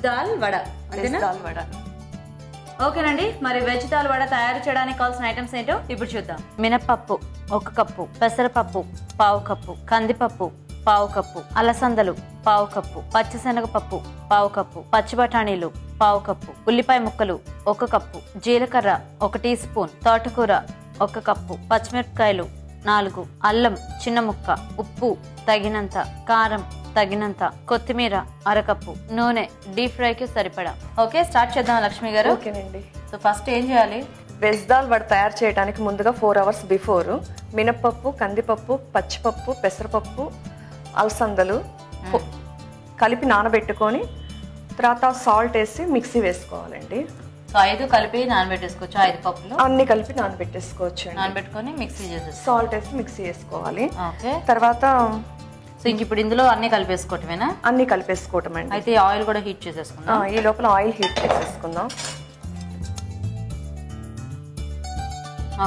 Dal vada. Veg dal vada. ఓకేనండి, మరి veg dal vada తయారు చేయడానికి కావాల్సిన ఐటమ్స్ ఏంటో ఇప్పుడు చూద్దాం. మినపప్పు 1 కప్పు, పెసరపప్పు 1/2 కప్పు, కందిపప్పు 1/2 కప్పు, అలసందలు 1/2 కప్పు, పచ్చిశనగపప్పు 1/2 కప్పు, పచ్చి బఠానీలు 1/2 కప్పు, ఉల్లిపాయ ముక్కలు 1 కప్పు, జీలకర్ర 1 టీ స్పూన్, తోటకూర 1 కప్పు, పచ్చిమిరపకాయలు 4, అల్లం చిన్న ముక్క, ఉప్పు తగినంత, కారం తగినంత, కొత్తిమీర 1/2 కప్పు, నూనె డీప్ ఫ్రైకి సరిపడా. ఓకే, స్టార్ట్ చేద్దాం లక్ష్మి గారు. ఓకేనండి. సో ఫస్ట్ ఏం చేయాలి? వెజ్ దాల్ వడ తయారు చేయడానికి ముందుగా 4 hours బిఫోర్ మినపప్పు, కందిపప్పు, పచ్చిపప్పు, పెసరపప్పు, అలసందలు కలిపి నానబెట్టుకొని తర్వాత సాల్ట్ వేసి మిక్సీ వేసుకోవాలండి. సో 5 కలిపి నానబెట్టేసుకోవచ్చు. 5 పప్పులు అన్ని కలిపి నానబెట్టేసుకోవచ్చు. నానబెట్టుకొని మిక్సీ చేసేసి సాల్ట్ వేసి మిక్సీ వేసుకోవాలి. ఓకే, తర్వాత సో ఇంక ఇప్పుడు ఇందులో అన్ని కలిపేసుకోవటమేనా? అన్ని కలిపేసుకోవటం అండి. అయితే ఆయిల్ కూడా హీట్ చేసేసుకుందాం. ఈ లోపల ఆయిల్ హీట్ చేసేసుకుందాం.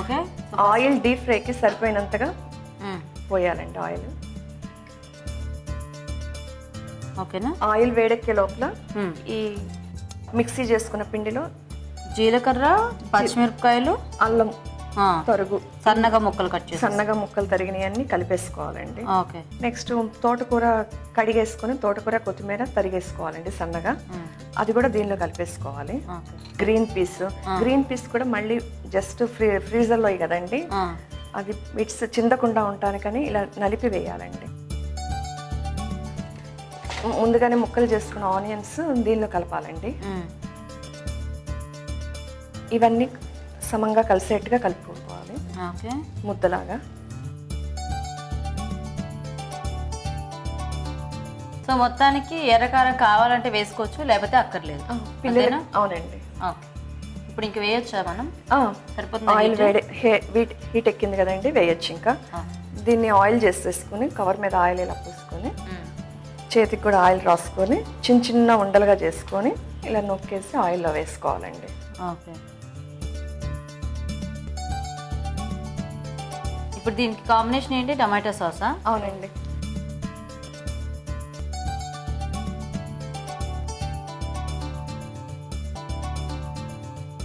ఓకే, ఆయిల్ డీప్ ఫ్రైకి సరిపోయినంతగా పోయాలండి ఆయిల్. ఓకేనా? ఆయిల్ వేడెక్కే లోపల ఈ మిక్సీ చేసుకున్న పిండిలో జీలకర్ర, పచ్చిమిరపకాయలు, అల్లం తరుగు సన్నగా ముక్కలు కట్ చేసి సన్నగా ముక్కలు తరిగినవన్నీ కలిపేసుకోవాలండి. ఓకే, నెక్స్ట్ తోటకూర కడిగేసుకుని తోటకూర, కొత్తిమీర తరిగేసుకోవాలండి సన్నగా. అది కూడా దీనిలో కలిపేసుకోవాలి. గ్రీన్ పీస్ కూడా మళ్ళీ జస్ట్ ఫ్రీజర్లో కదండి, అది ఇట్స్ చిందకుండా ఉండటానికని ఇలా నలిపి వేయాలండి. ముందుగానే ముక్కలు చేసుకున్న ఆనియన్స్ దీనిలో కలపాలండి. ఇవన్నీ సమంగా కలిసేట్టుగా కలుపుకోవాలి ముద్దలాగా. సో మొత్తానికి ఎర్రకారం కావాలంటే వేసుకోవచ్చు, లేకపోతే అక్కర్లేదు. అవునండి. ఇప్పుడు ఇంక వేయొచ్చా మనం? సరిపోతుంది. ఆయిల్ హీట్ ఎక్కింది కదండి, వేయొచ్చు. ఇంకా దీన్ని ఆయిల్ చేసేసుకుని కవర్ మీద ఆయిల్ ఇలా పూసుకొని చేతికి కూడా ఆయిల్ రాసుకొని చిన్న చిన్న ఉండలుగా చేసుకొని ఇలా నొక్కేసి ఆయిల్లో వేసుకోవాలండి. ఓకే, ఇప్పుడు దీనికి కాంబినేషన్ ఏంటి? టమాటో సాసా? అవునండి.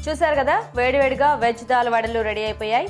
చూసారు కదా, వేడివేడిగా వెజ్ దాల్ వడలు రెడీ అయిపోయాయి.